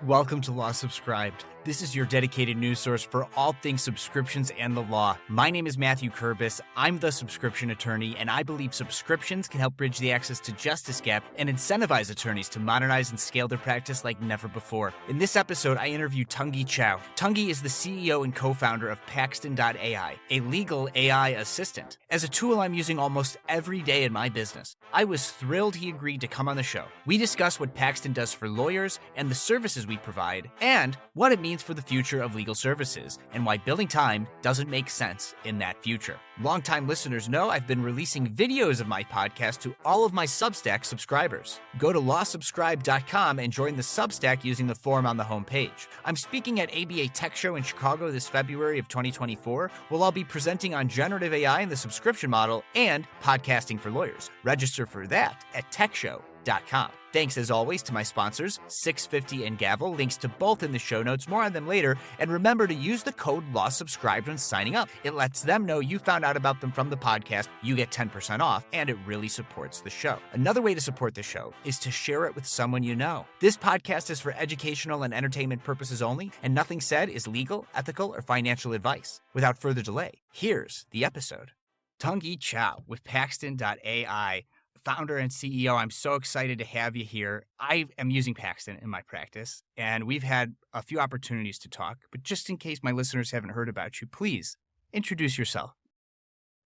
Welcome to Law Subscribed. This is your dedicated news source for all things subscriptions and the law. My name is Matthew Kurbis. I'm the subscription attorney, and I believe subscriptions can help bridge the access to justice gap and incentivize attorneys to modernize and scale their practice like never before. In this episode, I interview Tanguy Chau. Tanguy is the CEO and co-founder of Paxton.AI, a legal AI assistant. As a tool I'm using almost every day in my business. I was thrilled he agreed to come on the show. We discuss what Paxton does for lawyers and the services we provide, and what it means for the future of legal services, and why billing time doesn't make sense in that future. Longtime listeners know I've been releasing videos of my podcast to all of my Substack subscribers. Go to lawsubscribe.com and join the Substack using the form on the homepage. I'm speaking at ABA Tech Show in Chicago this February of 2024, where I'll be presenting on generative AI and the subscription model and podcasting for lawyers. Register for that at techshow.com. Thanks as always to my sponsors, 650 and Gavel, links to both in the show notes, more on them later, and remember to use the code LAWSUBSCRIBED when signing up. It lets them know you found out about them from the podcast, you get 10% off, and it really supports the show. Another way to support the show is to share it with someone you know. This podcast is for educational and entertainment purposes only, and nothing said is legal, ethical, or financial advice. Without further delay, here's the episode. Tanguy Chau with Paxton.AI. Founder and CEO, I'm so excited to have you here. I am using Paxton in my practice, and we've had a few opportunities to talk, but just in case my listeners haven't heard about you, please introduce yourself.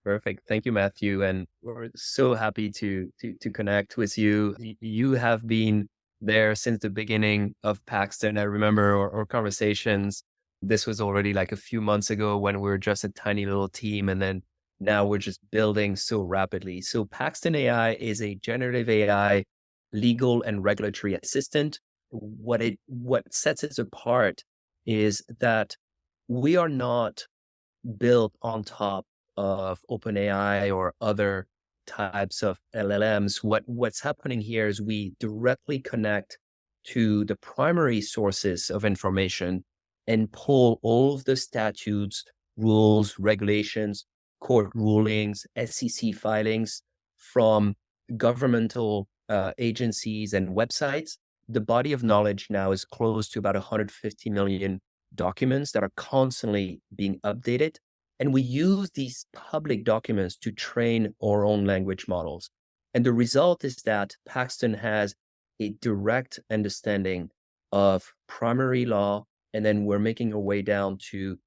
Perfect. Thank you, Matthew. And we're so happy to connect with you. You have been there since the beginning of Paxton. I remember our conversations. This was already like a few months ago when we were just a tiny little team, and then now we're just building so rapidly. So Paxton.AI is a generative AI legal and regulatory assistant. What sets it apart is that we are not built on top of OpenAI or other types of LLMs. What's happening here is we directly connect to the primary sources of information and pull all of the statutes, rules, regulations, court rulings, SEC filings from governmental agencies and websites. The body of knowledge now is close to about 150 million documents that are constantly being updated. And we use these public documents to train our own language models. And the result is that Paxton has a direct understanding of primary law, and then we're making our way down to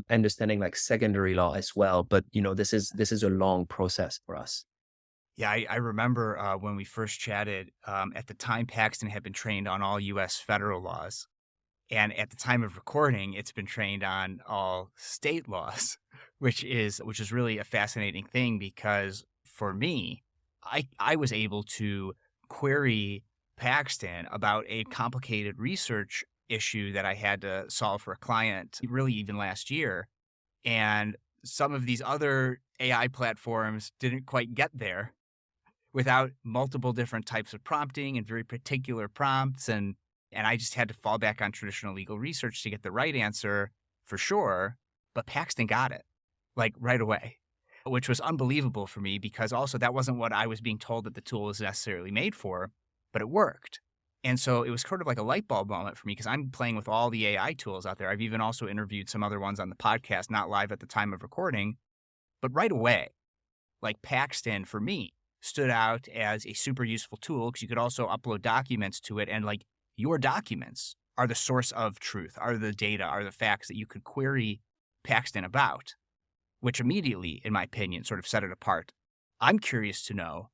understanding like secondary law as well. But, this is a long process for us. Yeah, I remember when we first chatted, at the time Paxton had been trained on all U.S. federal laws. And at the time of recording, it's been trained on all state laws, which is really a fascinating thing because for me, I was able to query Paxton about a complicated research issue that I had to solve for a client really even last year. And some of these other AI platforms didn't quite get there without multiple different types of prompting and very particular prompts. And I just had to fall back on traditional legal research to get the right answer for sure. But Paxton got it like right away, which was unbelievable for me because also that wasn't what I was being told that the tool was necessarily made for, but it worked. And so it was sort of like a light bulb moment for me because I'm playing with all the AI tools out there. I've even also interviewed some other ones on the podcast, not live at the time of recording, but right away, like Paxton for me stood out as a super useful tool because you could also upload documents to it, and like your documents are the source of truth, are the data, are the facts that you could query Paxton about, which immediately, in my opinion, sort of set it apart. I'm curious to know,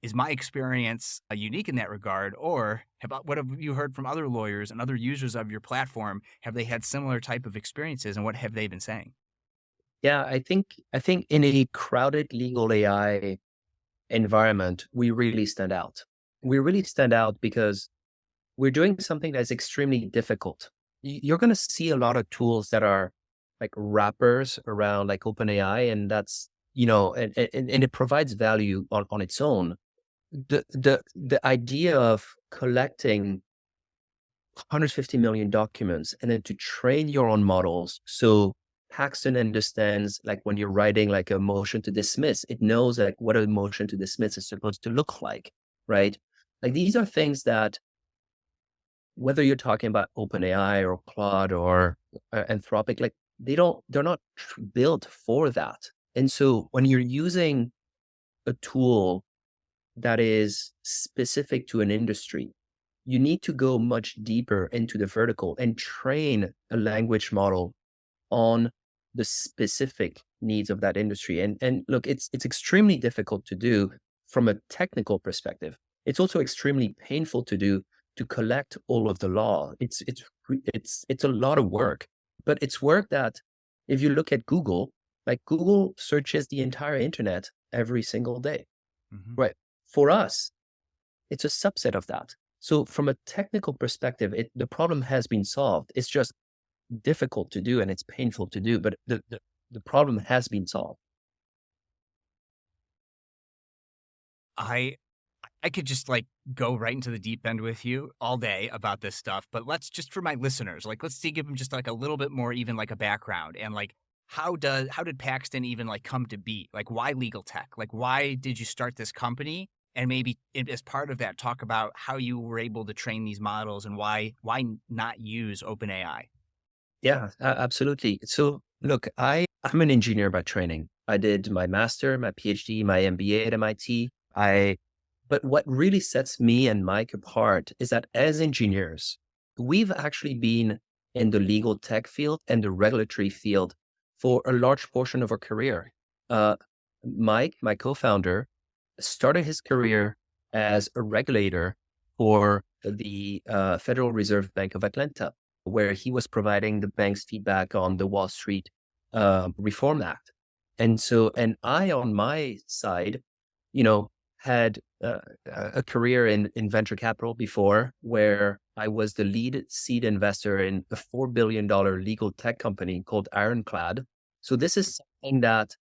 is my experience unique in that regard, or what have you heard from other lawyers and other users of your platform? Have they had similar type of experiences, and what have they been saying? Yeah, I think in a crowded legal AI environment, we really stand out. We really stand out because we're doing something that's extremely difficult. You're going to see a lot of tools that are like wrappers around like OpenAI, and that's, and it provides value on its own. The idea of collecting 150 million documents and then to train your own models. So Paxton understands like when you're writing like a motion to dismiss, it knows like what a motion to dismiss is supposed to look like, right? Like these are things that whether you're talking about OpenAI or Claude or Anthropic, like they're not built for that. And so when you're using a tool that is specific to an industry, you need to go much deeper into the vertical and train a language model on the specific needs of that industry. And look, it's extremely difficult to do from a technical perspective. It's also extremely painful to do, to collect all of the law. It's a lot of work, but it's work that if you look at Google, like Google searches the entire internet every single day, Hmm. right? For us, it's a subset of that. So from a technical perspective, the problem has been solved. It's just difficult to do and it's painful to do, but the problem has been solved. I I could just like go right into the deep end with you all day about this stuff, but let's just for my listeners, like let's see, give them just like a little bit more, even like a background, and like how did Paxton even like come to be? Like why legal tech? Like why did you start this company? And maybe as part of that, talk about how you were able to train these models and why not use OpenAI. Yeah, absolutely. So look, I'm an engineer by training. I did my master, my PhD, my MBA at MIT. But what really sets me and Mike apart is that as engineers, we've actually been in the legal tech field and the regulatory field for a large portion of our career. Uh, Mike, my co-founder, started his career as a regulator for the Federal Reserve Bank of Atlanta, where he was providing the bank's feedback on the Wall Street Reform Act. And I, on my side, you know, had a career in venture capital before, where I was the lead seed investor in a $4 billion legal tech company called Ironclad. So this is something that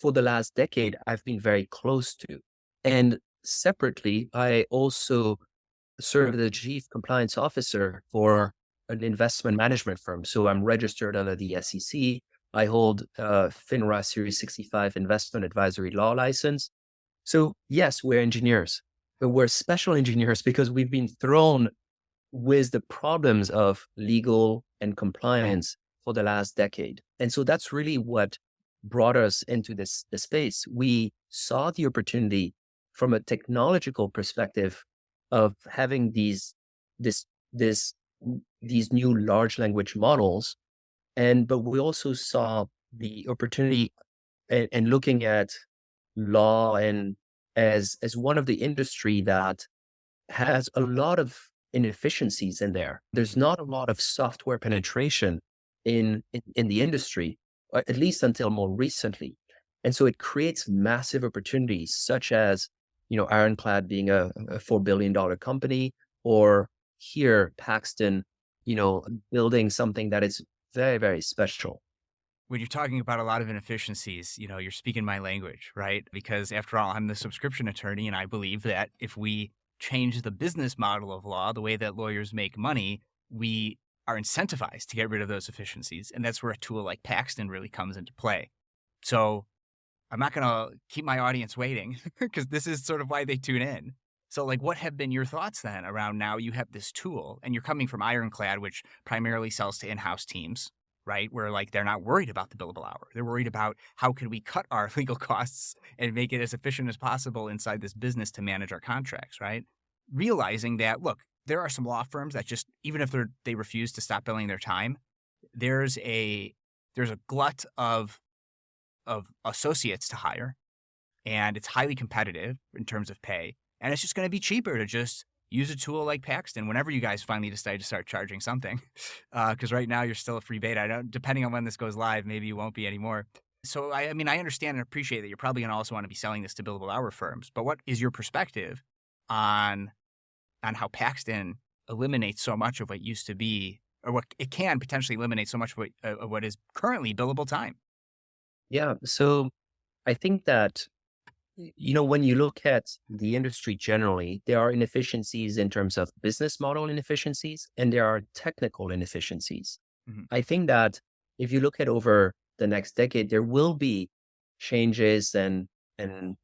for the last decade I've been very close to. And separately, I also serve as the chief compliance officer for an investment management firm. So I'm registered under the SEC. I hold a FINRA Series 65 investment advisory law license. So yes, we're engineers, but we're special engineers because we've been thrown with the problems of legal and compliance for the last decade. And so that's really what brought us into this space. We saw the opportunity from a technological perspective of having this, this, these new large language models. But we also saw the opportunity and looking at law and as one of the industry that has a lot of inefficiencies in there. There's not a lot of software penetration in the industry, or at least until more recently. And so it creates massive opportunities, such as, Ironclad being a $4 billion company, or here, Paxton, building something that is very, very special. When you're talking about a lot of inefficiencies, you're speaking my language, right? Because after all, I'm the subscription attorney, and I believe that if we change the business model of law, the way that lawyers make money, we are incentivized to get rid of those efficiencies. And that's where a tool like Paxton really comes into play. So I'm not going to keep my audience waiting because this is sort of why they tune in. So, like, what have been your thoughts then around now you have this tool and you're coming from Ironclad, which primarily sells to in-house teams, right? Where like they're not worried about the billable hour. They're worried about how can we cut our legal costs and make it as efficient as possible inside this business to manage our contracts, right? Realizing that, look, there are some law firms that just, even if they refuse to stop billing their time, there's a glut of associates to hire, and it's highly competitive in terms of pay. And it's just going to be cheaper to just use a tool like Paxton whenever you guys finally decide to start charging something. Because right now you're still a free beta. Depending on when this goes live, maybe you won't be anymore. So, I mean, I understand and appreciate that you're probably going to also want to be selling this to billable hour firms. But what is your perspective on how Paxton eliminates so much of what used to be, or what it can potentially eliminate so much of what is currently billable time? Yeah. So I think that, when you look at the industry generally, there are inefficiencies in terms of business model inefficiencies, and there are technical inefficiencies. Mhm. I think that if you look at over the next decade, there will be changes and an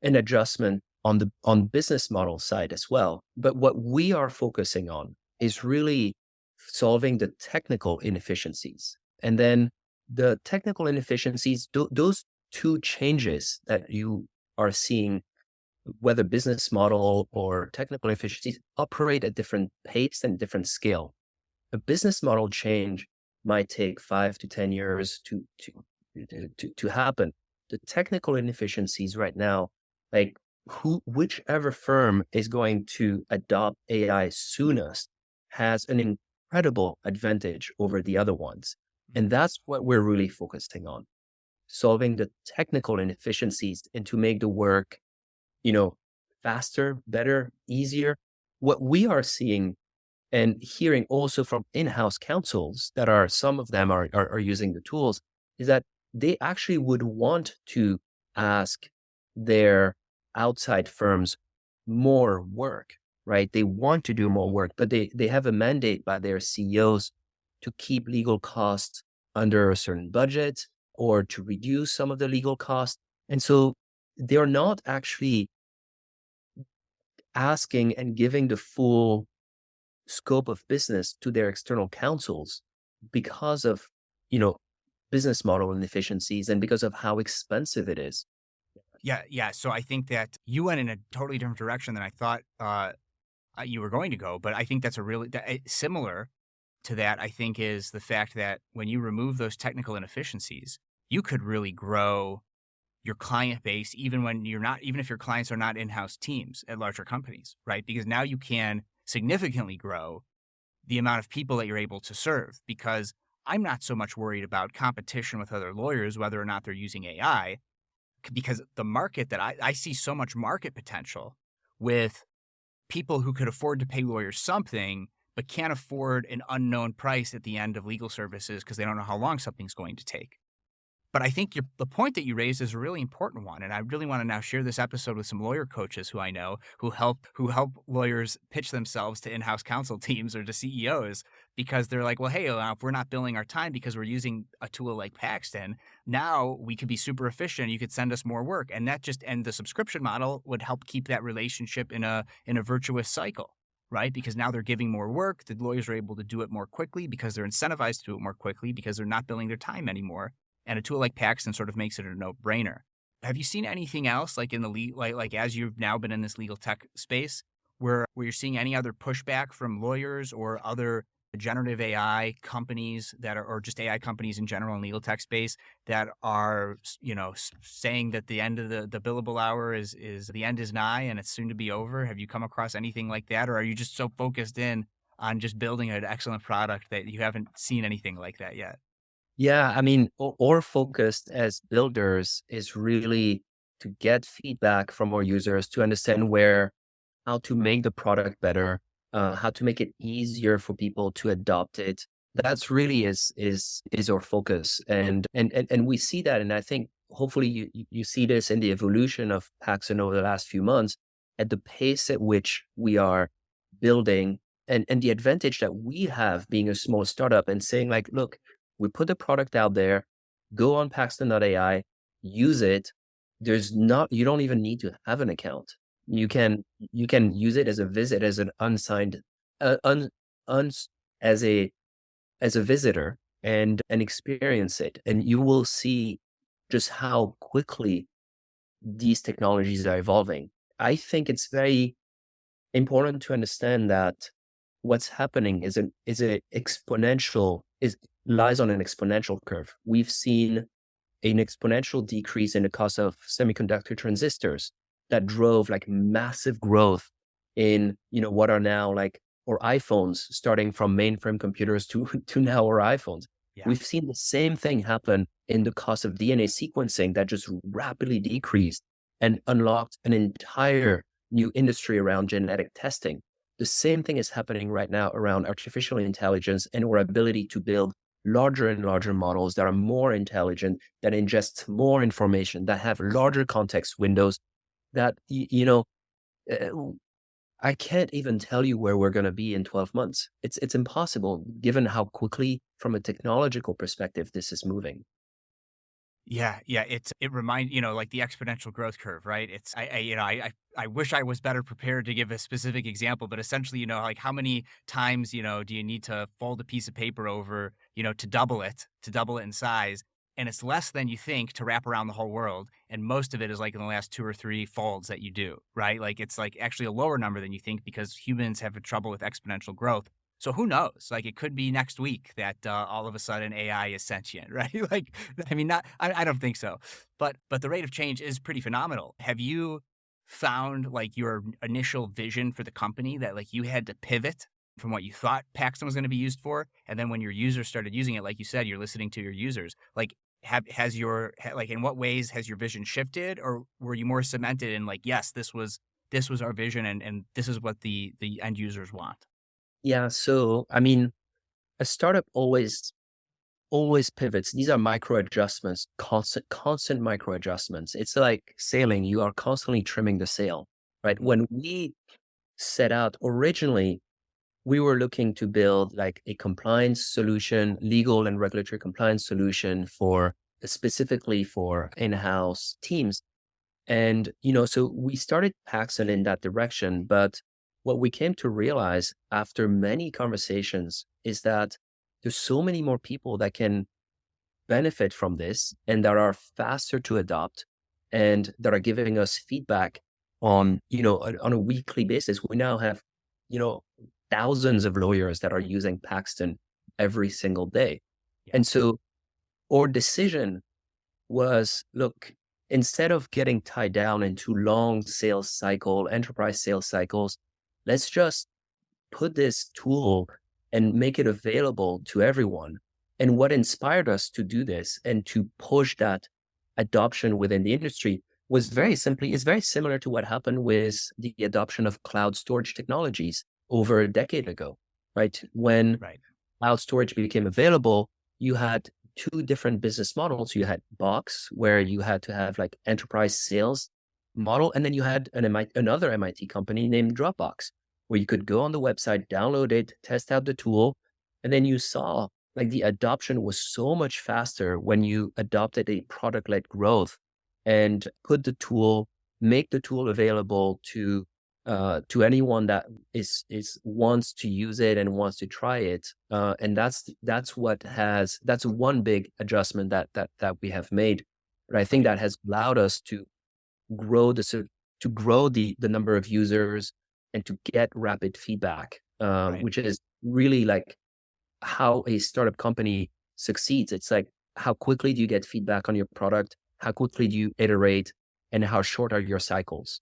adjustment on business model side as well. But what we are focusing on is really solving the technical inefficiencies. And then the technical inefficiencies, those two changes that you are seeing, whether business model or technical efficiencies, operate at different pace and different scale. A business model change might take 5 to 10 years to happen. The technical inefficiencies right now, like whichever firm is going to adopt AI soonest has an incredible advantage over the other ones. And that's what we're really focusing on, solving the technical inefficiencies and to make the work, you know, faster, better, easier. What we are seeing and hearing also from in-house counsels that are, some of them are using the tools, is that they actually would want to ask their outside firms more work, right? They want to do more work, but they have a mandate by their CEOs to keep legal costs under a certain budget or to reduce some of the legal costs. And so they're not actually asking and giving the full scope of business to their external counsels because of, you know, business model inefficiencies and because of how expensive it is. Yeah, yeah. So I think that you went in a totally different direction than I thought you were going to go. But I think that's a really similar to that. I think is the fact that when you remove those technical inefficiencies, you could really grow your client base, even when you're not, even if your clients are not in-house teams at larger companies, right? Because now you can significantly grow the amount of people that you're able to serve. Because I'm not so much worried about competition with other lawyers, whether or not they're using AI, because the market that I see so much market potential with people who could afford to pay lawyers something, but can't afford an unknown price at the end of legal services because they don't know how long something's going to take. But I think the point that you raised is a really important one, and I really want to now share this episode with some lawyer coaches who I know who help lawyers pitch themselves to in-house counsel teams or to CEOs, because they're like, well, hey, if we're not billing our time because we're using a tool like Paxton, now we could be super efficient. You could send us more work, and the subscription model would help keep that relationship in a virtuous cycle. Right? Because now they're giving more work. The lawyers are able to do it more quickly because they're incentivized to do it more quickly because they're not billing their time anymore. And a tool like Paxton sort of makes it a no-brainer. Have you seen anything else, like in the like as you've now been in this legal tech space, where you're seeing any other pushback from lawyers or other generative AI companies that are, or just AI companies in general in legal tech space that are, saying that the end of the billable hour is the end is nigh and it's soon to be over? Have you come across anything like that, or are you just so focused in on just building an excellent product that you haven't seen anything like that yet? Yeah, I mean, our focus as builders is really to get feedback from our users to understand how to make the product better, how to make it easier for people to adopt it. That's really is our focus, and we see that, and I think hopefully you see this in the evolution of Paxton over the last few months, at the pace at which we are building, and the advantage that we have being a small startup and saying like, look, we put the product out there, go on Paxton.AI, use it. You don't even need to have an account. You can use it as a visit, as an unsigned, un, un, as a visitor, and experience it. And you will see just how quickly these technologies are evolving. I think it's very important to understand that what's happening is a exponential is lies on an exponential curve. We've seen an exponential decrease in the cost of semiconductor transistors that drove like massive growth in, what are now like our iPhones, starting from mainframe computers to to now our iPhones. Yeah. We've seen the same thing happen in the cost of DNA sequencing that just rapidly decreased and unlocked an entire new industry around genetic testing. The same thing is happening right now around artificial intelligence and our ability to build larger and larger models that are more intelligent, that ingest more information, that have larger context windows, that, uh, I can't even tell you where we're going to be in 12 months. It's impossible given how quickly, from a technological perspective, this is moving. Yeah. It reminds like the exponential growth curve, right? I wish I was better prepared to give a specific example, but essentially, like how many times do you need to fold a piece of paper over, to double it in size, and it's less than you think to wrap around the whole world, and most of it is like in the last two or three folds that you do, right? Like it's like actually a lower number than you think because humans have trouble with exponential growth. So who knows? Like it could be next week that all of a sudden AI is sentient, right? Like, I mean, not, I don't think so, but the rate of change is pretty phenomenal. Have you found like your initial vision for the company that like you had to pivot from what you thought Paxton was going to be used for, and then when your users started using it, like you said, you're listening to your users. Like, like in what ways has your vision shifted, or were you more cemented in like, yes, this was our vision, and this is what the end users want? Yeah, so I mean, a startup always pivots. These are micro adjustments, constant micro adjustments. It's like sailing. You are constantly trimming the sail, right? When we set out originally, we were looking to build like a compliance solution, legal and regulatory compliance solution for specifically for in-house teams. And, so we started Paxton in that direction. But what we came to realize after many conversations is that there's so many more people that can benefit from this and that are faster to adopt and that are giving us feedback on, on a weekly basis. We now have, you know, thousands of lawyers that are using Paxton every single day. Yeah. And so our decision was, look, instead of getting tied down into long enterprise sales cycles, let's just put this tool and make it available to everyone. And what inspired us to do this and to push that adoption within the industry was is very similar to what happened with the adoption of cloud storage technologies over a decade ago, right? When Right. cloud storage became available, you had two different business models. You had Box, where you had to have like enterprise sales model, and then you had another MIT company named Dropbox, where you could go on the website, download it, test out the tool, and then you saw like the adoption was so much faster when you adopted a product-led growth and make the tool available to anyone that is wants to use it and wants to try it. And that's one big adjustment that we have made. But I think Right. that has allowed us to grow the number of users and to get rapid feedback, Right. which is really like how a startup company succeeds. It's like, how quickly do you get feedback on your product? How quickly do you iterate? And how short are your cycles?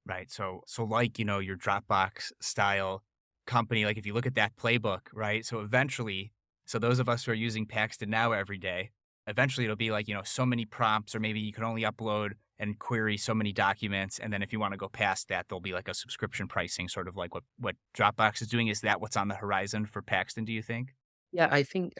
Right. So like, your Dropbox style company, like if you look at that playbook, right? So eventually, so those of us who are using Paxton now every day, eventually it'll be like, so many prompts, or maybe you can only upload and query so many documents. And then if you want to go past that, there'll be like a subscription pricing, sort of like what Dropbox is doing. Is that what's on the horizon for Paxton, do you think? Yeah, I think,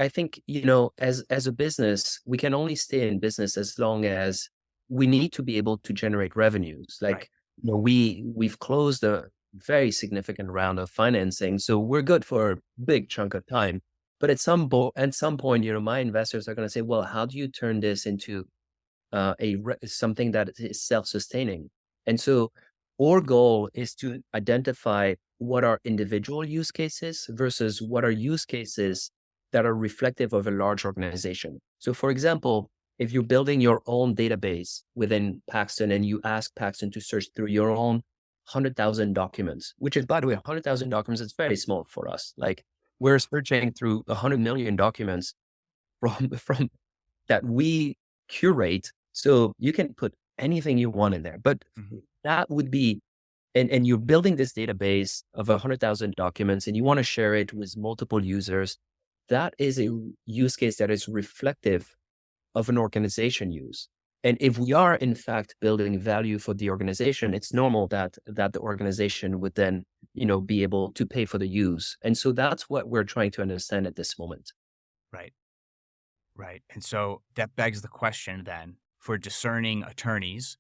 as a business, we can only stay in business as long as we need to be able to generate revenues. Right. Like, we've closed a very significant round of financing, so we're good for a big chunk of time. But at some point, my investors are going to say, well, how do you turn this into something that is self-sustaining? And so our goal is to identify what are individual use cases versus what are use cases that are reflective of a large organization. So for example, if you're building your own database within Paxton and you ask Paxton to search through your own 100,000 documents, which is, by the way, 100,000 documents is very small for us. Like, we're searching through 100 million documents from that we curate. So you can put anything you want in there, but Mhm. that would be, and you're building this database of 100,000 documents and you want to share it with multiple users. That is a use case that is reflective of an organization use. And if we are in fact building value for the organization, it's normal that the organization would then, be able to pay for the use. And so that's what we're trying to understand at this moment. Right. Right. And so that begs the question then for discerning attorneys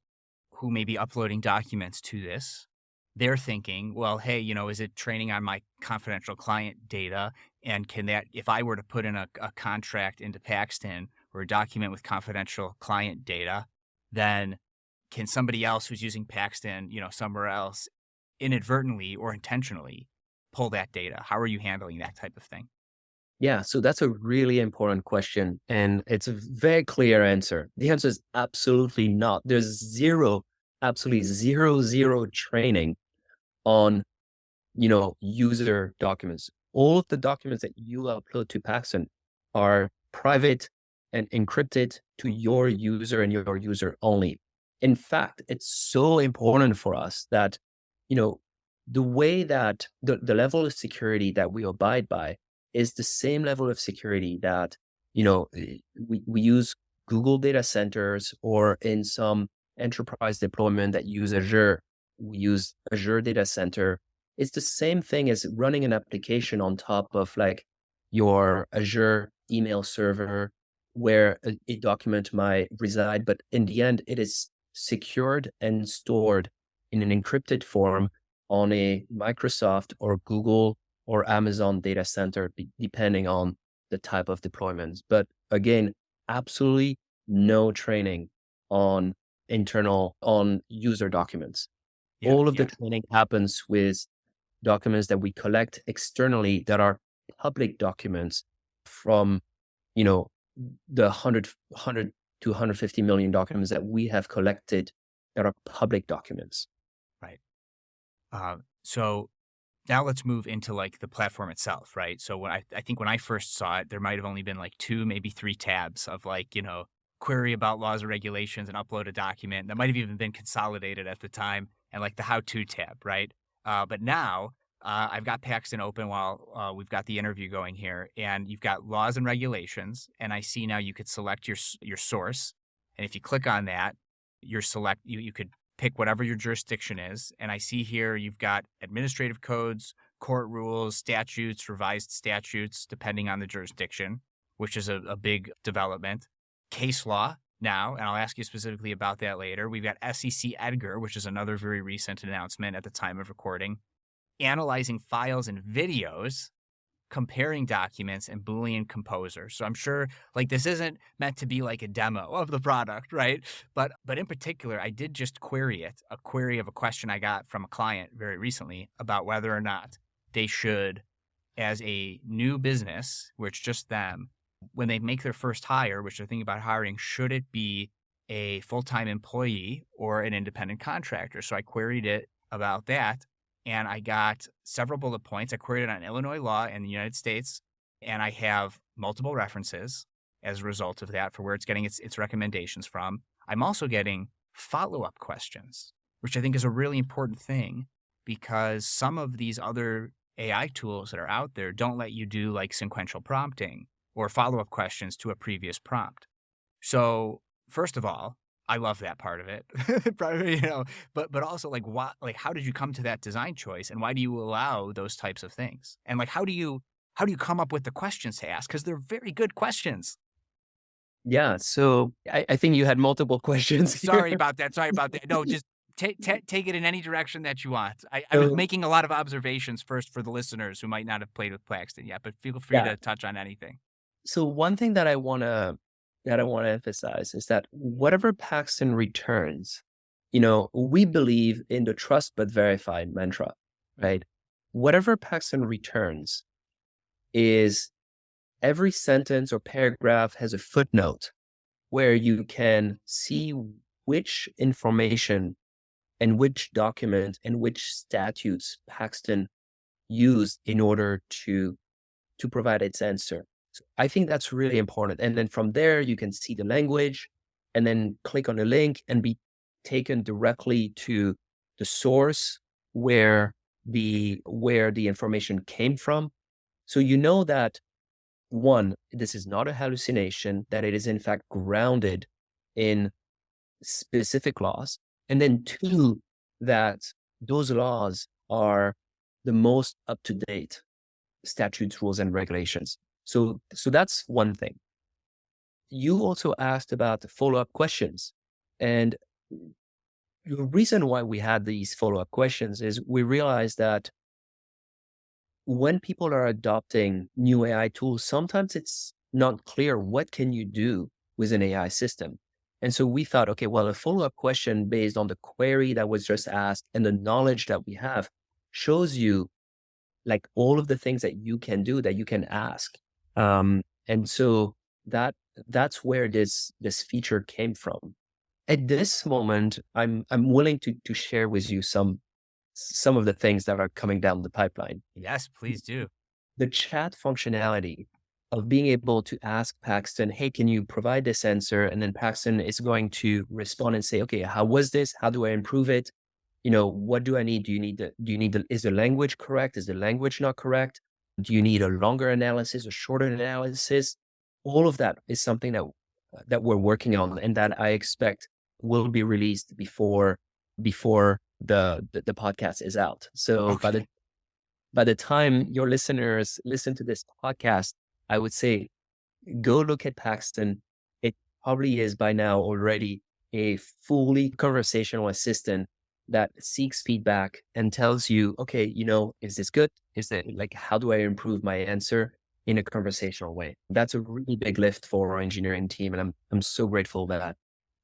who may be uploading documents to this. They're thinking, well, hey, is it training on my confidential client data? And can that, if I were to put in a contract into Paxton, or a document with confidential client data, then can somebody else who's using Paxton, somewhere else inadvertently or intentionally pull that data? How are you handling that type of thing? Yeah, so that's a really important question. And it's a very clear answer. The answer is absolutely not. There's absolutely zero training on, user documents. All of the documents that you upload to Paxton are private and encrypted to your user and your user only. In fact, it's so important for us that, you know, the way that the level of security that we abide by is the same level of security that, we use Google data centers, or in some enterprise deployment that use Azure, we use Azure data center. It's the same thing as running an application on top of like your Azure email server where a document might reside, but in the end, it is secured and stored in an encrypted form on a Microsoft or Google or Amazon data center, depending on the type of deployments. But again, absolutely no training on on user documents. Yeah, All of the yeah, training happens with documents that we collect externally that are public documents from, you know, the 100 to 150 million documents that we have collected that are public documents. right. So now let's move into like the platform itself, right? So I think when I first saw it, there might have only been like two, maybe three tabs of like, query about laws or regulations and upload a document. That might have even been consolidated at the time, and like the how-to tab, right? But now I've got Paxton open while we've got the interview going here, and you've got laws and regulations, and I see now you could select your source, and if you click on that, you could pick whatever your jurisdiction is. And I see here you've got administrative codes, court rules, statutes, revised statutes, depending on the jurisdiction, which is a big development. Case law now, and I'll ask you specifically about that later. We've got SEC Edgar, which is another very recent announcement at the time of recording. Analyzing files and videos, comparing documents, and Boolean composer. So I'm sure like this isn't meant to be like a demo of the product, right? But in particular, I did just query it, a query of a question I got from a client very recently about whether or not they should, as a new business, where it's just them, when they make their first hire, which they're thinking about hiring, should it be a full-time employee or an independent contractor? So I queried it about that, and I got several bullet points. I queried it on Illinois law in the United States, and I have multiple references as a result of that for where it's getting its recommendations from. I'm also getting follow-up questions, which I think is a really important thing, because some of these other AI tools that are out there don't let you do like sequential prompting or follow-up questions to a previous prompt. So first of all, I love that part of it. Probably, but also like how did you come to that design choice, and why do you allow those types of things? And like how do you come up with the questions to ask? Because they're very good questions. Yeah, so I think you had multiple questions here. Sorry about that. Sorry about that. No, just take it in any direction that you want. I was So, making a lot of observations first for the listeners who might not have played with Paxton yet, but feel free yeah, to touch on anything. so one thing that I want to emphasize is that whatever Paxton returns, we believe in the trust but verified mantra, right? Whatever Paxton returns is every sentence or paragraph has a footnote where you can see which information and which document and which statutes Paxton used in order to provide its answer. So I think that's really important. And then from there, you can see the language and then click on the link and be taken directly to the source where the information came from. So you know that, one, this is not a hallucination, that it is in fact grounded in specific laws. And then two, that those laws are the most up to date statutes, rules, and regulations. So that's one thing. You also asked about the follow-up questions. And the reason why we had these follow-up questions is we realized that when people are adopting new AI tools, sometimes it's not clear what can you do with an AI system. And so we thought, okay, well, a follow-up question based on the query that was just asked and the knowledge that we have shows you like all of the things that you can do, that you can ask. And so that's where this feature came from. At this moment, I'm willing to share with you some of the things that are coming down the pipeline. Yes, please do. The chat functionality of being able to ask Paxton, hey, can you provide this answer? And then Paxton is going to respond and say, okay, how was this? How do I improve it? What do I need? Is the language correct? Is the language not correct? Do you need a longer analysis, a shorter analysis? All of that is something that we're working on and that I expect will be released before the podcast is out. So Okay. by the time your listeners listen to this podcast, I would say go look at Paxton. It probably is by now already a fully conversational assistant that seeks feedback and tells you, okay, is this good? Is it like, how do I improve my answer in a conversational way? That's a really big lift for our engineering team. And I'm so grateful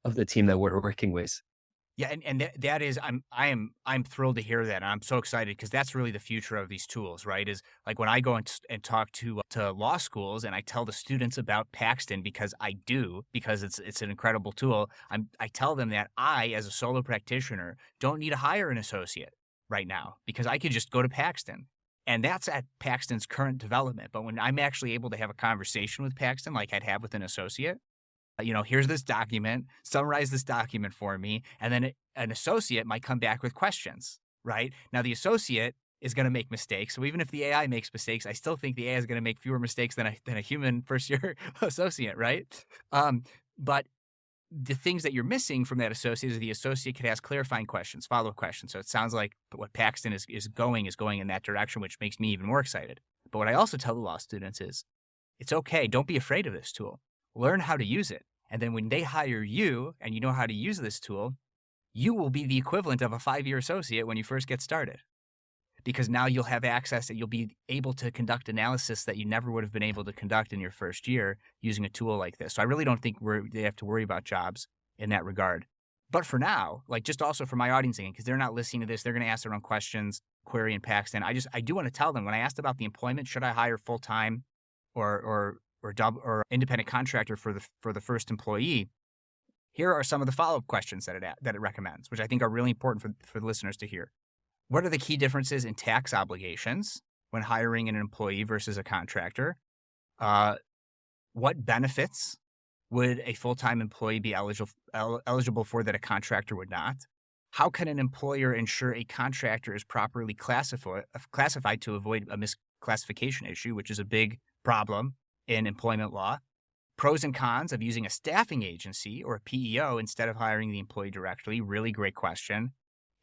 of the team that we're working with. Yeah, and that is I'm thrilled to hear that. And I'm so excited because that's really the future of these tools, right? Is like when I go and talk to law schools and I tell the students about Paxton because it's an incredible tool. I tell them that I, as a solo practitioner, don't need to hire an associate right now because I could just go to Paxton. And that's at Paxton's current development. But when I'm actually able to have a conversation with Paxton like I'd have with an associate, here's this document, summarize this document for me. And then an associate might come back with questions, right? Now, the associate is going to make mistakes. So even if the AI makes mistakes, I still think the AI is going to make fewer mistakes than a human first year associate, right? But the things that you're missing from that associate is the associate could ask clarifying questions, follow-up questions. So it sounds like what Paxton is going in that direction, which makes me even more excited. But what I also tell the law students is, it's okay. Don't be afraid of this tool. Learn how to use it. And then when they hire you and you know how to use this tool, you will be the equivalent of a 5-year associate when you first get started. Because now you'll have access and you'll be able to conduct analysis that you never would have been able to conduct in your first year using a tool like this. So I really don't think they have to worry about jobs in that regard. But for now, like just also for my audience again, because they're not listening to this, they're going to ask their own questions, query in Paxton. I do want to tell them when I asked about the employment, should I hire full-time or independent contractor for the first employee, here are some of the follow-up questions that it recommends, which I think are really important for the listeners to hear. What are the key differences in tax obligations when hiring an employee versus a contractor? What benefits would a full-time employee be eligible for that a contractor would not? How can an employer ensure a contractor is properly classified to avoid a misclassification issue, which is a big problem in employment law? Pros and cons of using a staffing agency or a PEO instead of hiring the employee directly. Really great question.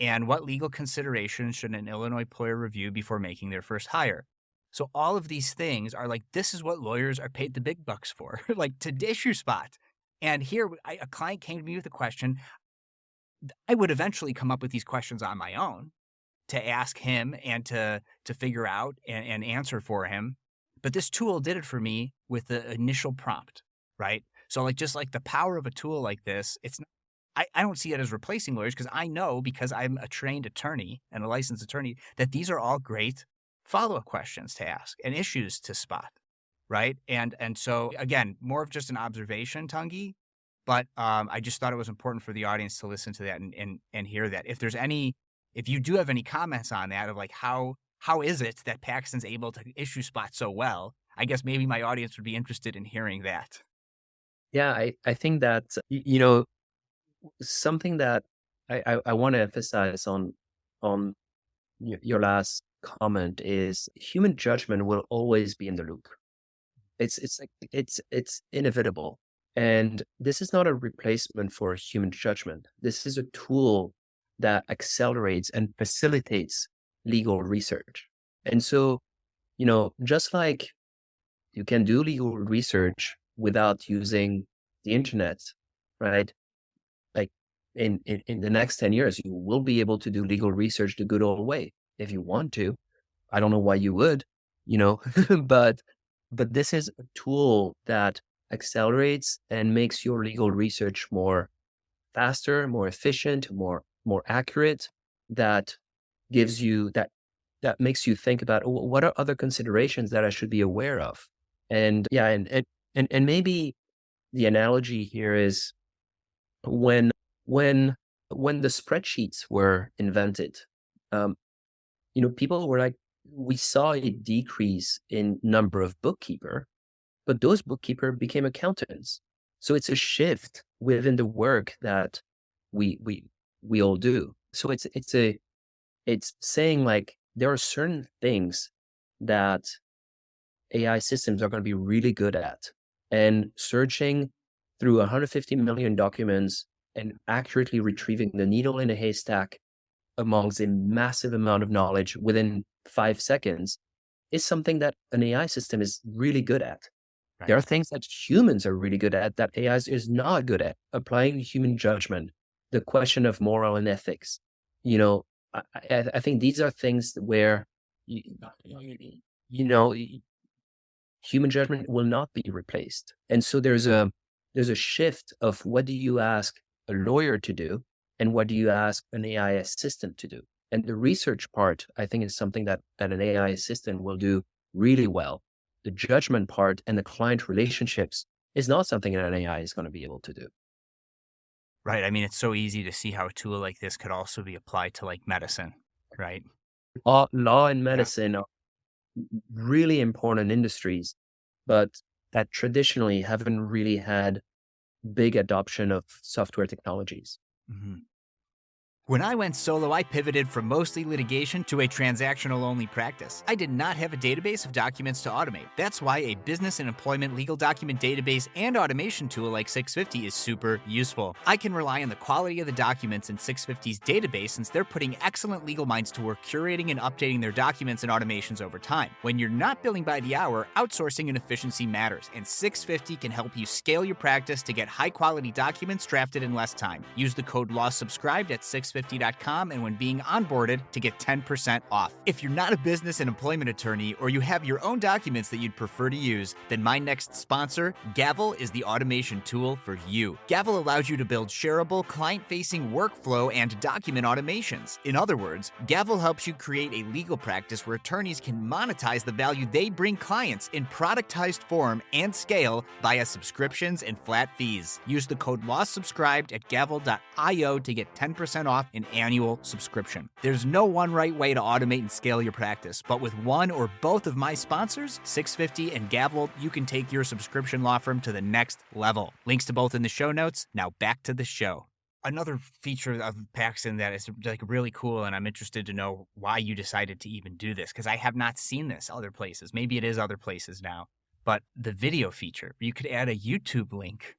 And what legal considerations should an Illinois employer review before making their first hire? So all of these things are like, this is what lawyers are paid the big bucks for, like to issue spot. And here a client came to me with a question. I would eventually come up with these questions on my own to ask him and to figure out and answer for him. But this tool did it for me with the initial prompt, right? So like, just like the power of a tool like this, I don't see it as replacing lawyers because I know, because I'm a trained attorney and a licensed attorney, that these are all great follow-up questions to ask and issues to spot, right? And so again, more of just an observation, Tanguy, but I just thought it was important for the audience to listen to that and hear that. If you do have any comments on that of like how is it that Paxton's able to issue spot so well, I guess maybe my audience would be interested in hearing that. Yeah, I think that, something that I want to emphasize on your last comment is human judgment will always be in the loop. It's inevitable. And this is not a replacement for human judgment. This is a tool that accelerates and facilitates legal research. And so, just like you can do legal research without using the internet, right? Like in the next 10 years, you will be able to do legal research the good old way if you want to. I don't know why you would, but this is a tool that accelerates and makes your legal research more faster, more efficient, more accurate. That gives you that makes you think about, what are other considerations that I should be aware of? And yeah, and maybe the analogy here is when when when the spreadsheets were invented, um, people were like, we saw a decrease in number of bookkeeper, but those bookkeeper became accountants. So it's a shift within the work that we we we all do. So it's saying like there are certain things that AI systems are going to be really good at, and searching through 150 million documents and accurately retrieving the needle in a haystack amongst a massive amount of knowledge within 5 seconds is something that an AI system is really good at. There Right. are things that humans are really good at that AI is not good at. Applying human judgment, the question of moral and ethics. You know, I think these are things where, you, you know, human judgment will not be replaced. And so there's a shift of, what do you ask a lawyer to do and what do you ask an AI assistant to do? And the research part, I think, is something that an AI assistant will do really well. The judgment part and the client relationships is not something that an AI is going to be able to do. Right. I mean, it's so easy to see how a tool like this could also be applied to like medicine, right? Law and Yeah. medicine are really important industries, but that traditionally haven't really had big adoption of software technologies. Mhm. When I went solo, I pivoted from mostly litigation to a transactional only practice. I did not have a database of documents to automate. That's why a business and employment legal document database and automation tool like 650 is super useful. I can rely on the quality of the documents in 650's database, since they're putting excellent legal minds to work curating and updating their documents and automations over time. When you're not billing by the hour, outsourcing and efficiency matters, and 650 can help you scale your practice to get high quality documents drafted in less time. Use the code LAWSubscribed at 650.com and when being onboarded to get 10% off. If you're not a business and employment attorney, or you have your own documents that you'd prefer to use, then my next sponsor, Gavel, is the automation tool for you. Gavel allows you to build shareable, client-facing workflow and document automations. In other words, Gavel helps you create a legal practice where attorneys can monetize the value they bring clients in productized form and scale via subscriptions and flat fees. Use the code LAWSubscribed at gavel.io to get 10% off an annual subscription. There's no one right way to automate and scale your practice, but with one or both of my sponsors, 650 and Gavel, you can take your subscription law firm to the next level. Links to both in the show notes. Now back to the show. Another feature of Paxton that is like really cool, and I'm interested to know why you decided to even do this, because I have not seen this other places. Maybe it is other places now, but the video feature, you could add a YouTube link,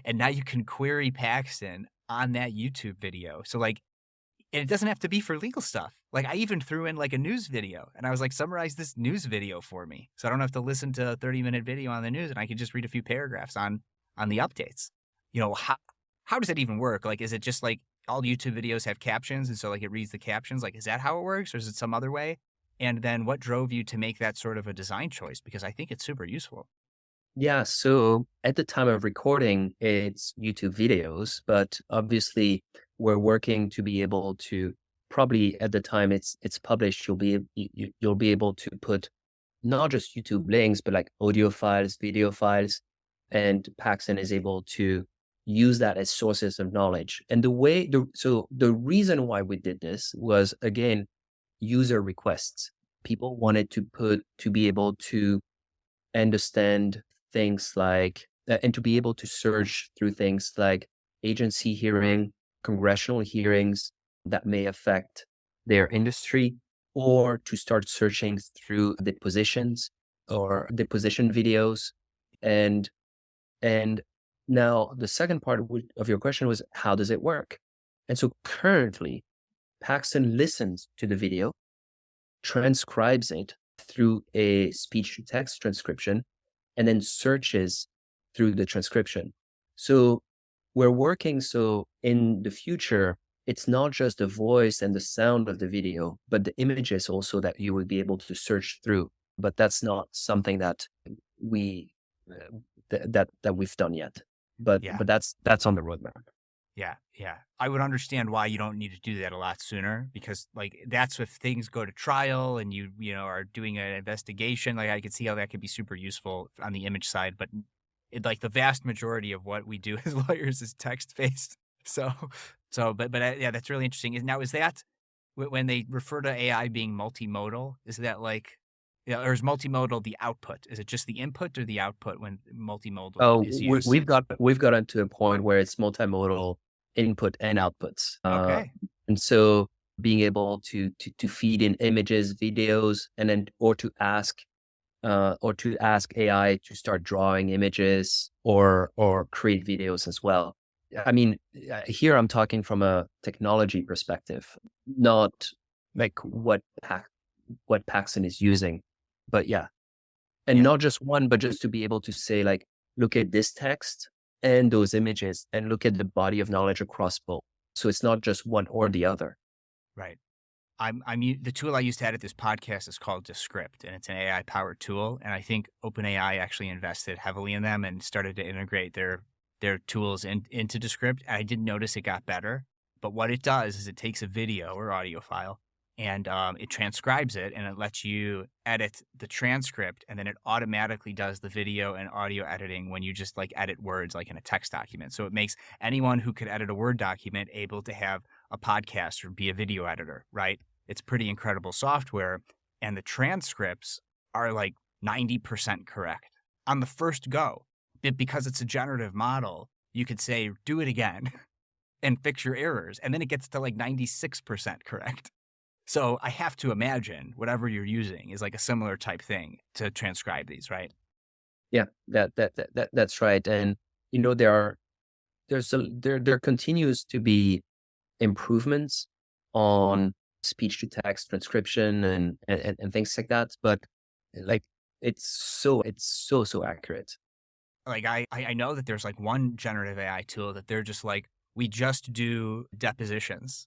and now you can query Paxton on that YouTube video. So like, and it doesn't have to be for legal stuff. Like I even threw in like a news video, and I was like, summarize this news video for me, so I don't have to listen to a 30-minute video on the news, and I can just read a few paragraphs on the updates. How does that even work? Like, is it just like all YouTube videos have captions, and so like it reads the captions? Like, is that how it works, or is it some other way? And then what drove you to make that sort of a design choice? Because I think it's super useful. Yeah, so at the time of recording, it's YouTube videos, but obviously we're working to be able to, probably at the time it's published, you'll be able to put not just YouTube links, but like audio files, video files, and Paxton is able to use that as sources of knowledge. And the reason why we did this was, again, user requests. People wanted to be able to understand things like, and to be able to search through things like agency hearing, congressional hearings that may affect their industry, or to start searching through depositions or deposition videos. And and now the second part of your question was, how does it work? And so currently, Paxton listens to the video, transcribes it through a speech to text transcription, and then searches through the transcription. So we're working, so in the future, it's not just the voice and the sound of the video, but the images also that you would be able to search through. But that's not something that we that we've done yet. But Yeah. that's on the roadmap. Yeah, yeah. I would understand why you don't need to do that a lot sooner, because like that's if things go to trial and are doing an investigation. Like I could see how that could be super useful on the image side, but like the vast majority of what we do as lawyers is text based. So yeah, that's really interesting. Now is that when they refer to AI being multimodal? Is that like, yeah, or is multimodal the output? Is it just the input or the output when multimodal Oh, is used? we've gotten to a point where it's multimodal input and outputs. Okay. And so being able to feed in images, videos, and then or to ask AI to start drawing images or create videos as well. I mean, here I'm talking from a technology perspective, not like what Paxton is using, but yeah, and Yeah. not just one, but just to be able to say like, look at this text and those images, and look at the body of knowledge across both. So it's not just one or the other. Right. The tool I use to edit this podcast is called Descript, and it's an AI powered tool. And I think OpenAI actually invested heavily in them and started to integrate their tools into Descript. I did notice it got better, but what it does is it takes a video or audio file and it transcribes it, and it lets you edit the transcript, and then it automatically does the video and audio editing when you just like edit words like in a text document. So it makes anyone who could edit a Word document able to have a podcast or be a video editor, right? It's pretty incredible software. And the transcripts are like 90% correct on the first go. Because it's a generative model, you could say, do it again and fix your errors. And then it gets to like 96% correct. So I have to imagine whatever you're using is like a similar type thing to transcribe these, right? Yeah, that's right. And there continues to be improvements on speech to text transcription and things like that. But like it's so accurate. Like I know that there's like one generative AI tool that they're just like, we just do depositions.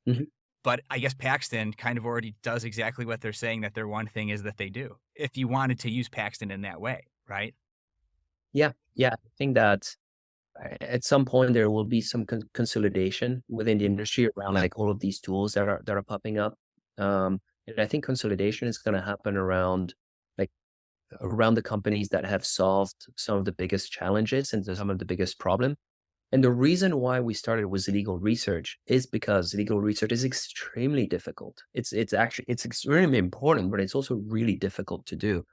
Mhm. But I guess Paxton kind of already does exactly what they're saying that their one thing is that they do. If you wanted to use Paxton in that way, right? Yeah, yeah. I think that at some point there will be some consolidation within the industry around like all of these tools that are popping up. And I think consolidation is going to happen like around the companies that have solved some of the biggest challenges and some of the biggest problem. And the reason why we started with legal research is because legal research is extremely difficult. It's extremely important, but it's also really difficult to do,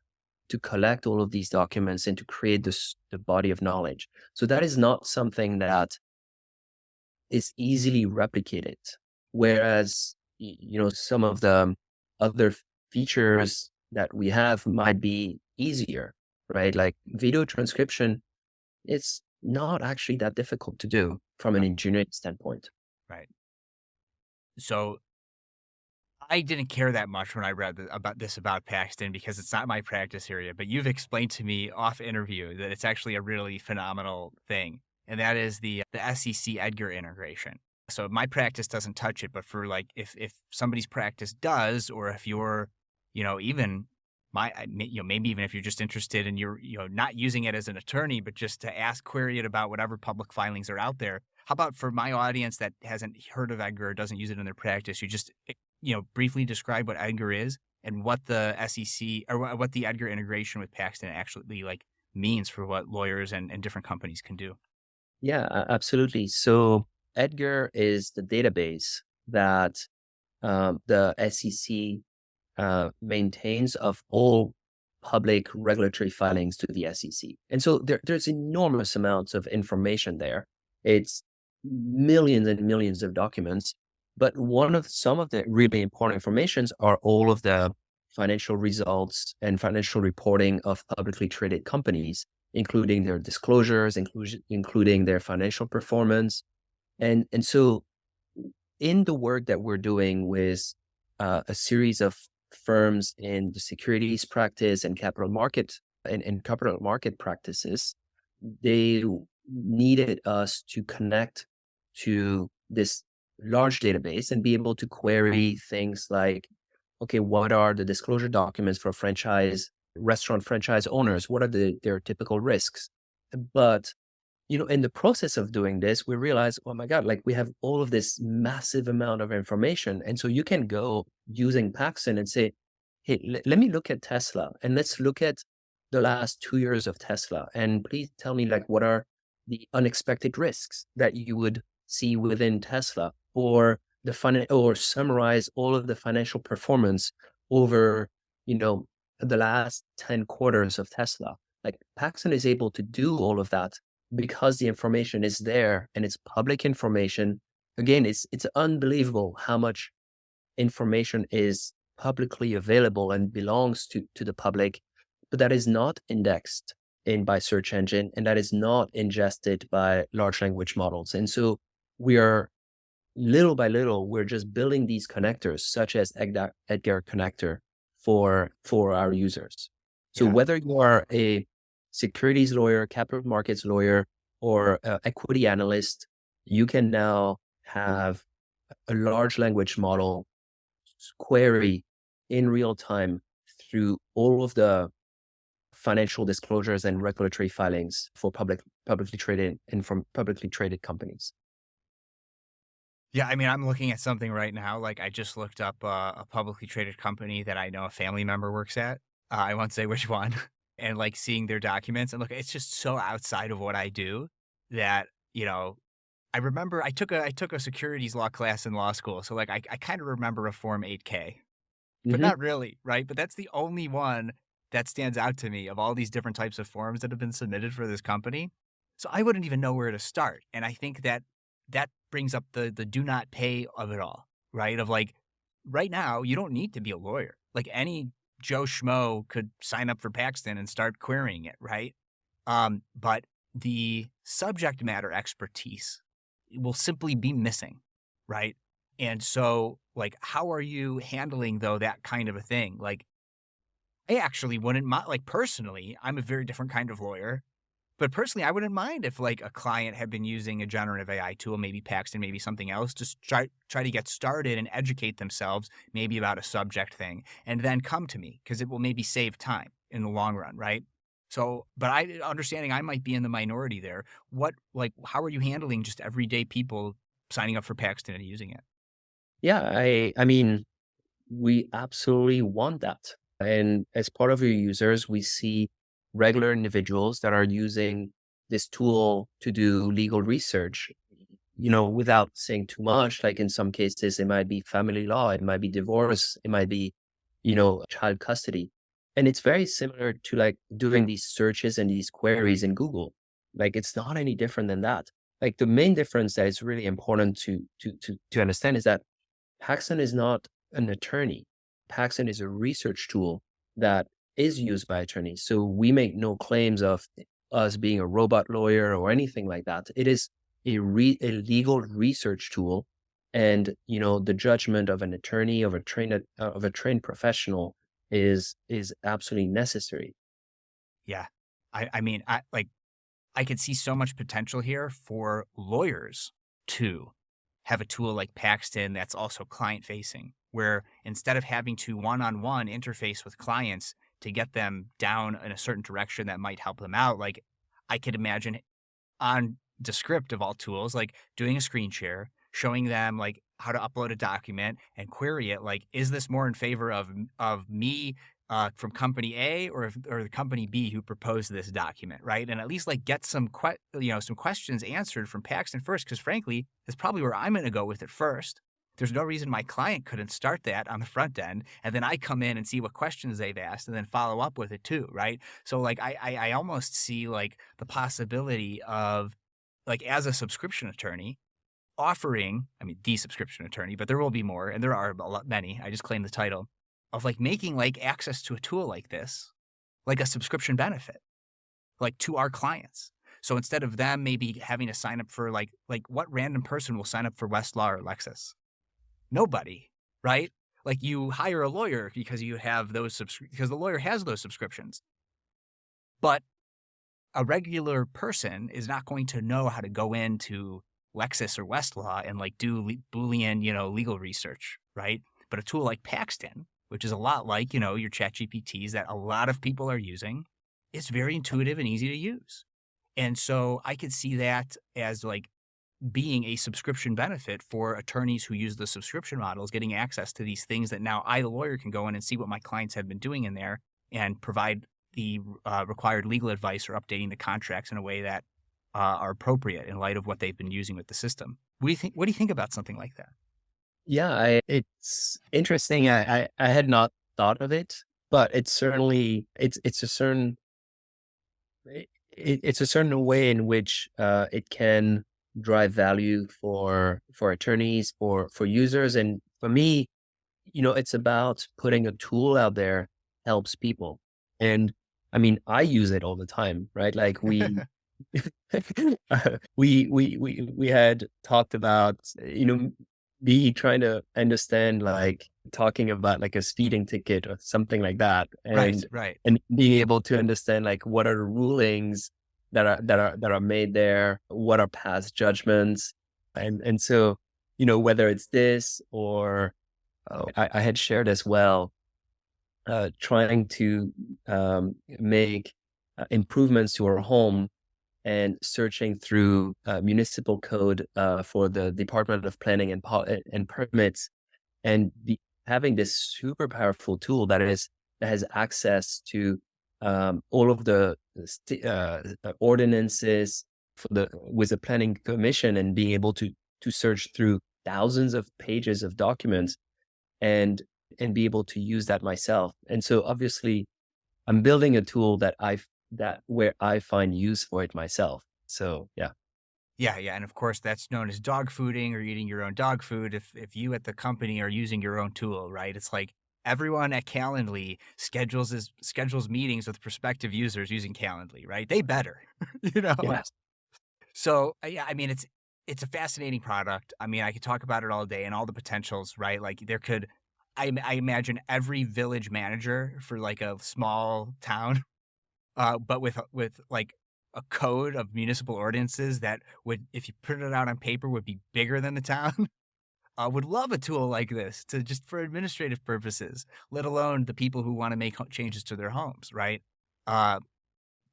to collect all of these documents and to create the body of knowledge. So that is not something that is easily replicated. Whereas, some of the other features that we have might be easier, right? Like video transcription, it's not actually that difficult to do from an No, engineering standpoint. right. So I didn't care that much when I read about Paxton because it's not my practice area, but you've explained to me off interview that it's actually a really phenomenal thing. And that is the SEC Edgar integration. So my practice doesn't touch it, but for like if somebody's practice does, or if you're, even maybe even if you're just interested and you're, not using it as an attorney, but just to query it about whatever public filings are out there. How about for my audience that hasn't heard of Edgar or doesn't use it in their practice, you just briefly describe what Edgar is and what the SEC or what the Edgar integration with Paxton actually like means for what lawyers and different companies can do. Yeah, absolutely. So Edgar is the database that the SEC maintains of all public regulatory filings to the SEC. And so there's enormous amounts of information there. It's millions and millions of documents. But some of the really important informations are all of the financial results and financial reporting of publicly traded companies, including their disclosures, including their financial performance. And so in the work that we're doing with a series of firms in the securities practice and capital market practices, they needed us to connect to this large database and be able to query things like, okay, what are the disclosure documents for franchise restaurant franchise owners, what are their typical risks? But in the process of doing this, we realize, oh my God, like we have all of this massive amount of information. And so you can go using Paxton and say, hey, let me look at Tesla and let's look at the last 2 years of Tesla. And please tell me, like, what are the unexpected risks that you would see within Tesla, or or summarize all of the financial performance over, the last 10 quarters of Tesla. Like Paxton is able to do all of that because the information is there and it's public information. Again, it's unbelievable how much information is publicly available and belongs to the public, but that is not indexed in by search engine and that is not ingested by large language models. And so we are little by little, we're just building these connectors, such as Edgar connector for our users. So Yeah. whether you are a securities lawyer, capital markets lawyer, or equity analyst, you can now have a large language model query in real time through all of the financial disclosures and regulatory filings for publicly traded and from publicly traded companies. Yeah, I mean, I'm looking at something right now. Like, I just looked up a publicly traded company that I know a family member works at. I won't say which one. And like seeing their documents, and look, it's just so outside of what I do that I remember I took a securities law class in law school, so like I kind of remember a Form 8K, but Hmm. not really, right? But that's the only one that stands out to me of all these different types of forms that have been submitted for this company. So I wouldn't even know where to start. And I think that that brings up the do not pay of it all, right? Of like right now, you don't need to be a lawyer. Like any Joe Schmo could sign up for Paxton and start querying it, right? But the subject matter expertise will simply be missing, right? And so, like, how are you handling though that kind of a thing? Like, I actually wouldn't mind. Like, personally, I'm a very different kind of lawyer. But personally, I wouldn't mind if like a client had been using a generative AI tool, maybe Paxton, maybe something else, to try to get started and educate themselves, maybe about a subject thing, and then come to me because it will maybe save time in the long run, right? So, but I understanding I might be in the minority there. How are you handling just everyday people signing up for Paxton and using it? Yeah, I mean, we absolutely want that. And as part of your users, we see regular individuals that are using this tool to do legal research, without saying too much. Like in some cases, it might be family law, it might be divorce, it might be, child custody. And it's very similar to like doing these searches and these queries in Google. Like it's not any different than that. Like the main difference that is really important to understand is that Paxton is not an attorney. Paxton is a research tool that is used by attorneys. So we make no claims of us being a robot lawyer or anything like that. It is a legal research tool, and the judgment of an attorney of a trained professional is absolutely necessary. Yeah, I mean, I could see so much potential here for lawyers to have a tool like Paxton that's also client facing, where instead of having to one on one interface with clients to get them down in a certain direction that might help them out, like I could imagine on Descript of all tools, like doing a screen share, showing them like how to upload a document and query it. Like, is this more in favor of me from company A or the company B who proposed this document, right? And at least like get some some questions answered from Paxton first, because frankly, that's probably where I'm going to go with it first. There's no reason my client couldn't start that on the front end, and then I come in and see what questions they've asked, and then follow up with it too, right? So like I almost see like the possibility of like as a subscription attorney offering, I mean, the subscription attorney, but there will be more, and there are a lot many. I just claim the title of like making like access to a tool like this, like a subscription benefit, like to our clients. So instead of them maybe having to sign up for like what random person will sign up for Westlaw or Lexus? Nobody, right? Like you hire a lawyer because you have because the lawyer has those subscriptions. But a regular person is not going to know how to go into Lexis or Westlaw and like do Boolean, legal research, right? But a tool like Paxton which is a lot like, your chat GPTs that a lot of people are using. It's very intuitive and easy to use. And so I could see that as like being a subscription benefit for attorneys who use the subscription models, getting access to these things that now I, the lawyer, can go in and see what my clients have been doing in there and provide the required legal advice or updating the contracts in a way that are appropriate in light of what they've been using with the system. What do you think? What do you think about something like that? Yeah, it's interesting. I had not thought of it, but it's certainly it's a certain it's a certain way in which it can drive value for attorneys, for users, and for me, it's about putting a tool out there helps people. And I mean, I use it all the time, right? Like we had talked about, me trying to understand, like talking about like a speeding ticket or something like that, Right, and right. being able to understand like what are the rulings that are made there, what are past judgments, and so whether it's this or I had shared as well, trying to make improvements to our home and searching through municipal code for the Department of Planning and Permits, and having this super powerful tool that has access to all of the ordinances with the Planning Commission, and being able to search through thousands of pages of documents and be able to use that myself. And so obviously I'm building a tool that where I find use for it myself. So yeah. Yeah, yeah, and of course that's known as dog fooding or eating your own dog food. If you at the company are using your own tool, right? It's like everyone at Calendly schedules meetings with prospective users using Calendly, right? They better, you know. Yes. So yeah, I mean it's a fascinating product. I mean, I could talk about it all day and all the potentials, right? Like there could, I imagine every village manager for like a small town but with like a code of municipal ordinances that would, if you printed it out on paper, would be bigger than the town. Would love a tool like this to just for administrative purposes, let alone the people who want to make changes to their homes, right? Uh,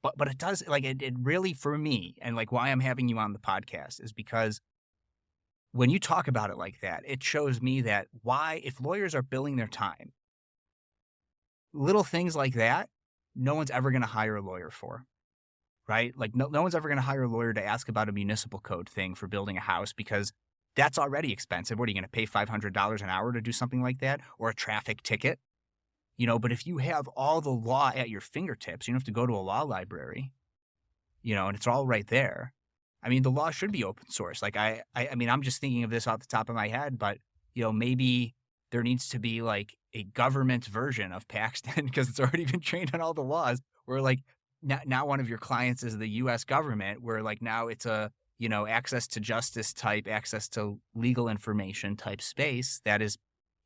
but it does like it really for me and like why I'm having you on the podcast is because when you talk about it like that, it shows me that why if lawyers are billing their time, little things like that, no one's ever going to hire a lawyer for. Right? Like no one's ever going to hire a lawyer to ask about a municipal code thing for building a house because that's already expensive. What are you going to pay $500 an hour to do something like that or a traffic ticket? But if you have all the law at your fingertips, you don't have to go to a law library, and it's all right there. I mean, the law should be open source. Like I mean, I'm just thinking of this off the top of my head, but maybe there needs to be like a government version of Paxton because it's already been trained on all the laws where like now one of your clients is the US government where like now it's a, access to justice type, access to legal information type space that is,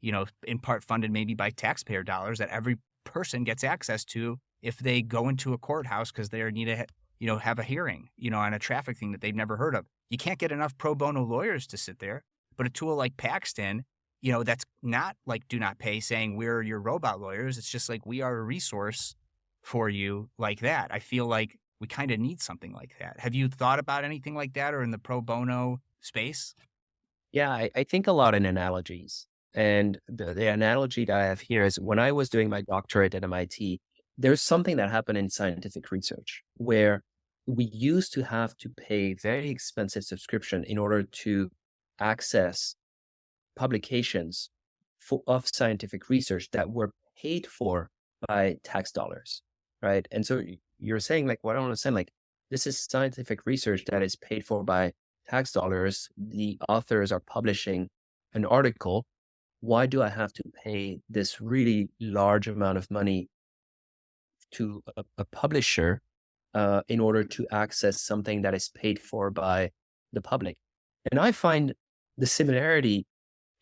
in part funded maybe by taxpayer dollars that every person gets access to if they go into a courthouse because they need to, have a hearing, on a traffic thing that they've never heard of. You can't get enough pro bono lawyers to sit there, but a tool like Paxton, that's not like do not pay saying we're your robot lawyers. It's just like we are a resource for you like that. I feel like we kind of need something like that. Have you thought about anything like that or in the pro bono space? Yeah, I think a lot in analogies. And the analogy that I have here is when I was doing my doctorate at MIT, there's something that happened in scientific research where we used to have to pay very expensive subscription in order to access publications of scientific research that were paid for by tax dollars, right? And so you're saying like, what I don't understand, like this is scientific research that is paid for by tax dollars. The authors are publishing an article. Why do I have to pay this really large amount of money to a publisher in order to access something that is paid for by the public? And I find the similarity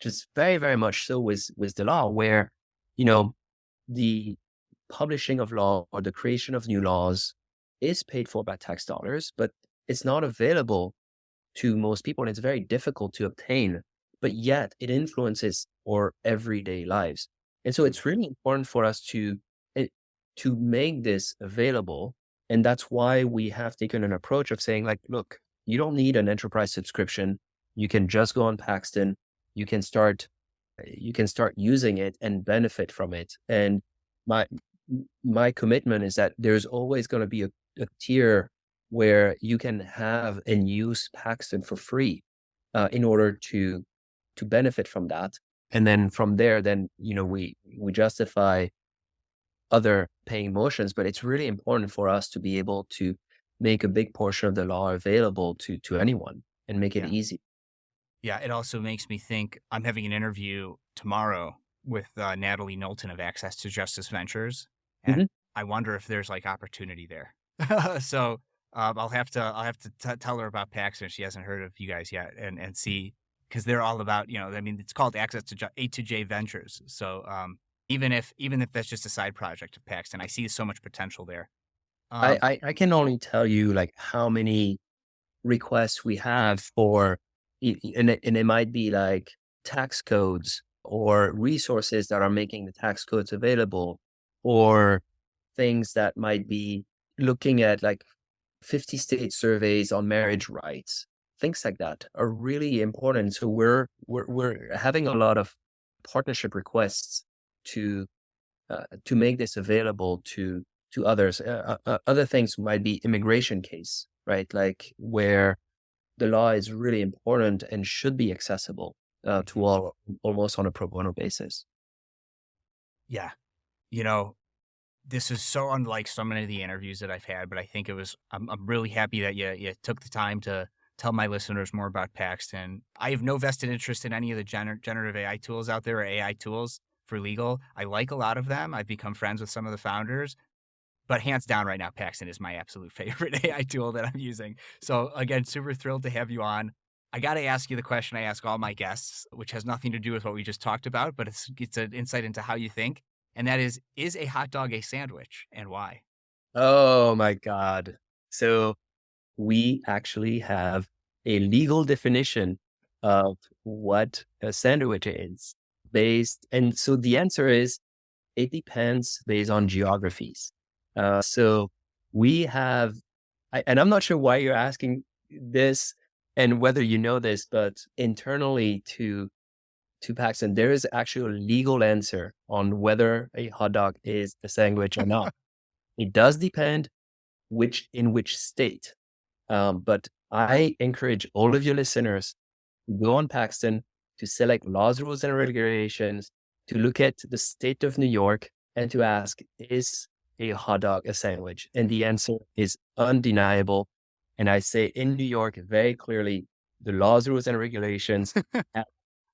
just very, very much so with the law, where, the publishing of law or the creation of new laws is paid for by tax dollars, but it's not available to most people and it's very difficult to obtain, but yet it influences our everyday lives. And so it's really important for us it, to make this available. And that's why we have taken an approach of saying, like, look, you don't need an enterprise subscription. You can just go on Paxton. You can start using it and benefit from it. And my my commitment is that there's always going to be a tier where you can have and use Paxton for free in order to benefit from that. And then from there, then we justify other paying motions, but it's really important for us to be able to make a big portion of the law available to anyone and make it Yeah. easy. Yeah. It also makes me think I'm having an interview tomorrow with Natalie Knowlton of Access to Justice Ventures. And Mhm. I wonder if there's like opportunity there. So I'll have to tell her about Paxton if she hasn't heard of you guys yet and see, because they're all about, I mean, it's called Access to A2J Ventures. So even if that's just a side project of Paxton, I see so much potential there. Um, I can only tell you like how many requests we have for, and it might be like tax codes or resources that are making the tax codes available, or things that might be looking at like 50 state surveys on marriage rights. Things like that are really important. So we're having a lot of partnership requests to make this available to others. Other things might be immigration case, right? Like where the law is really important and should be accessible to all, almost on a pro bono basis. yeah, you know, this is so unlike so many of the interviews that I've had, but I think I'm really happy that you took the time to tell my listeners more about Paxton. I have no vested interest in any of the generative AI tools out there or AI tools for legal. I like a lot of them. I've become friends with some of the founders, but hands down right now, Paxton is my absolute favorite AI tool that I'm using. So again, super thrilled to have you on. I got to ask you the question I ask all my guests, which has nothing to do with what we just talked about, but it's an insight into how you think. And that is a hot dog a sandwich and why? Oh my God. So we actually have a legal definition of what a sandwich is and so the answer is it depends based on geographies. So we have, and I'm not sure why you're asking this and whether you know this, but internally to Paxton, there is actually a legal answer on whether a hot dog is a sandwich or not. It does depend in which state. But I encourage all of your listeners to go on Paxton, to select laws, rules, and regulations, to look at the state of New York and to ask, is a hot dog a sandwich? And the answer is undeniable. And I say in New York very clearly, the laws, rules, and regulations have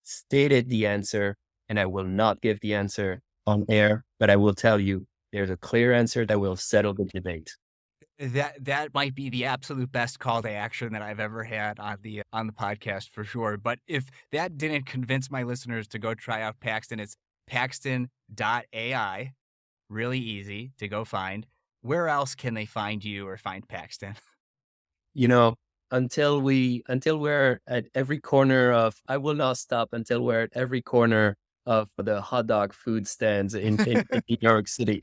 stated the answer, and I will not give the answer on air, but I will tell you there's a clear answer that will settle the debate. That might be the absolute best call to action that I've ever had on the podcast for sure. But if that didn't convince my listeners to go try out Paxton, it's Paxton.AI. Really easy to go find. Where else can they find you or find Paxton? You know, until we're at every corner of, I will not stop until we're at every corner of the hot dog food stands in New York City.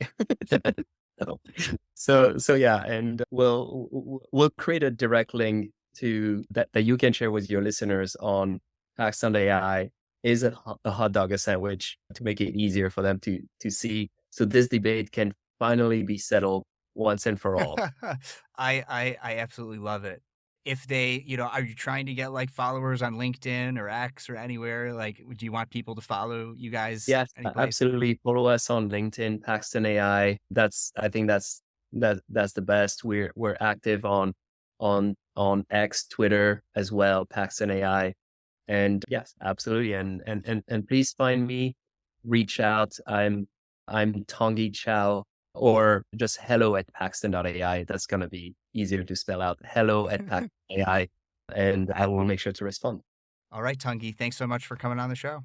So, so yeah, and we'll create a direct link to that you can share with your listeners on Paxton AI. Is a hot dog a sandwich, to make it easier for them to see, so this debate can finally be settled once and for all. I absolutely love it. If they, are you trying to get like followers on LinkedIn or X or anywhere? Like, do you want people to follow you guys Yes, anyplace? absolutely. Follow us on LinkedIn, Paxton AI. I think that's the best. We're active on X, Twitter as well, Paxton AI. And yes, absolutely. And please find me, reach out. I'm Tanguy Chau, or just hello at Paxton.AI. That's gonna be easier to spell out. Hello at Paxton.ai, and I will make sure to respond. All right, Tungi, thanks so much for coming on the show.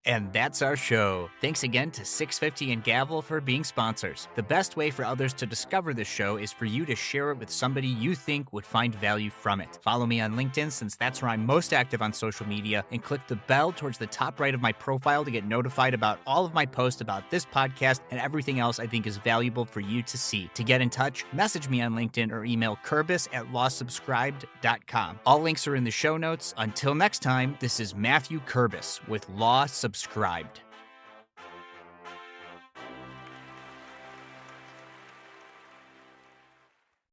And that's our show. Thanks again to 650 and Gavel for being sponsors. The best way for others to discover this show is for you to share it with somebody you think would find value from it. Follow me on LinkedIn, since that's where I'm most active on social media, and click the bell towards the top right of my profile to get notified about all of my posts about this podcast and everything else I think is valuable for you to see. To get in touch, message me on LinkedIn or email Kurbis@lawsubscribed.com. All links are in the show notes. Until next time, this is Matthew Kurbis with Law Subscribed.